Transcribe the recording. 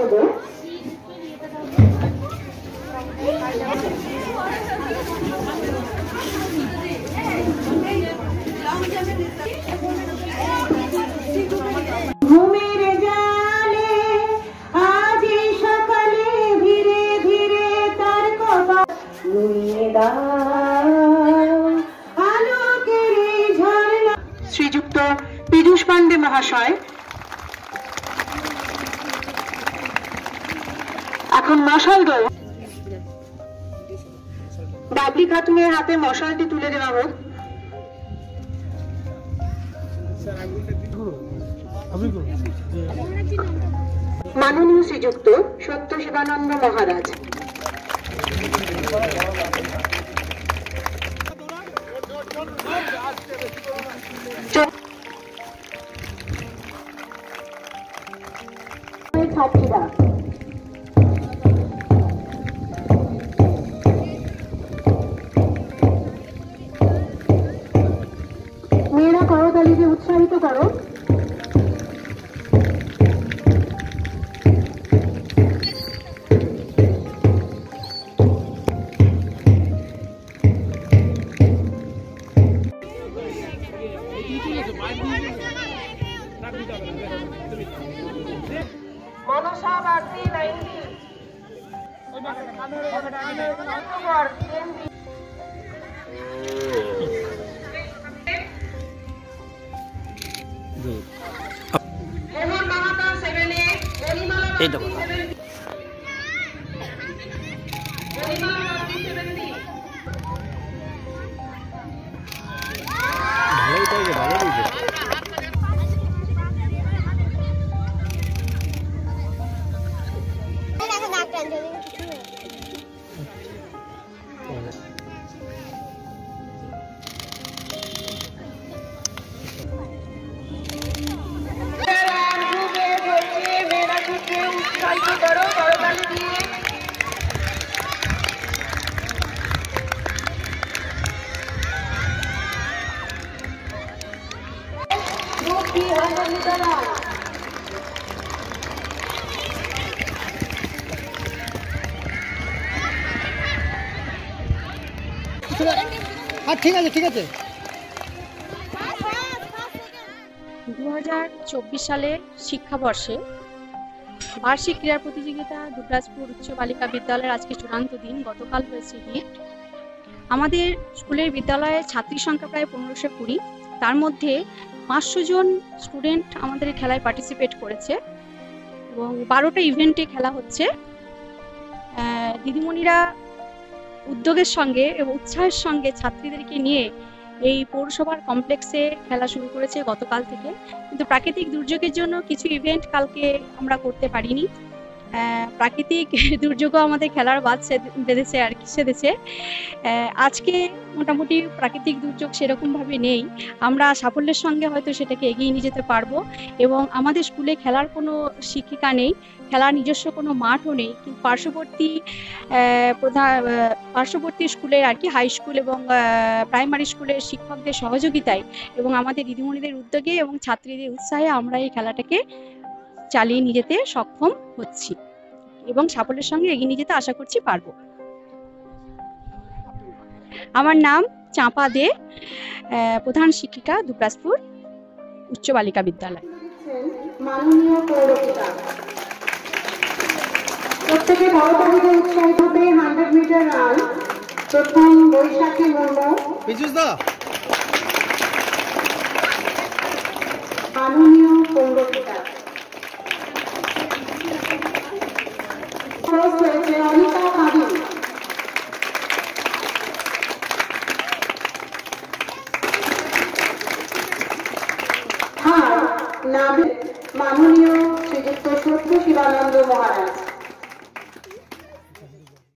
নেব। ঘুমের জালে আজ সকালে ধীরে ধীরে তার কপাল নুয়ে দাও আলোকের ঝর্ণা। শ্রীযুক্ত পীযূষ পান্ডে মহাশয় এখন মশাল দেয়। বাবলি খাতুনের হাতে মশালটি তুলে দেওয়া হোক। মাননীয় শ্রীযুক্ত সত্য শিবানন্দ মহারাজ। ছাত্রীরা মেয়েরা করতালিকে উৎসাহিত করো। ঠিক আছে ঠিক আছে। 2024 সালের শিক্ষাবর্ষে বার্ষিক ক্রীড়া প্রতিযোগিতা দুবরাজপুর উচ্চ বালিকা বিদ্যালয়ের আজকে চূড়ান্ত দিন। গতকাল হয়েছে হিট। আমাদের স্কুলের বিদ্যালয়ে ছাত্রী সংখ্যা প্রায় 1520। তার মধ্যে 500 জন স্টুডেন্ট আমাদের খেলায় পার্টিসিপেট করেছে এবং 12টা ইভেন্টে খেলা হচ্ছে। দিদিমণিরা উদ্যোগের সঙ্গে এবং উৎসাহের সঙ্গে ছাত্রীদেরকে নিয়ে এই পৌরসভার কমপ্লেক্সে খেলা শুরু করেছে গতকাল থেকে, কিন্তু প্রাকৃতিক দুর্যোগের জন্য কিছু ইভেন্ট কালকে আমরা করতে পারিনি। প্রাকৃতিক দুর্যোগও আমাদের খেলার বাদ বেঁধেছে আর কি সেধেছে। আজকে মোটামুটি প্রাকৃতিক দুর্যোগ সেরকমভাবে নেই। আমরা সাফল্যের সঙ্গে হয়তো সেটাকে এগিয়ে নিয়ে যেতে পারবো এবং আমাদের স্কুলে খেলার কোনো শিক্ষিকা নেই, খেলার নিজস্ব কোনো মাঠও নেই, কিন্তু পার্শ্ববর্তী স্কুলের আর কি হাই স্কুল এবং প্রাইমারি স্কুলের শিক্ষকদের সহযোগিতায় এবং আমাদের দিদিমণিদের উদ্যোগে এবং ছাত্রীদের উৎসাহে আমরা এই খেলাটাকে চালিয়ে নিয়ে যেতে সক্ষম হচ্ছি এবং সাফল্যের সঙ্গে এগিয়ে নিয়ে যেতে আশা করছি পারবো। আমার নাম চাঁপা দে, প্রধান শিক্ষিকা দুবরাজপুর উচ্চ বালিকা বিদ্যালয়। মাননীয় পৌরপিতা প্রত্যেকে করতালিতে উৎসাহিত হবে। 100 মিটার রান প্রথম বৈশাখী মুর্মু। মাননীয় পৌরপিতা হয়েছে অনিতা খাদিম। মাননীয় শ্রীযুক্ত সত্য শিবানন্দ মহারাজ।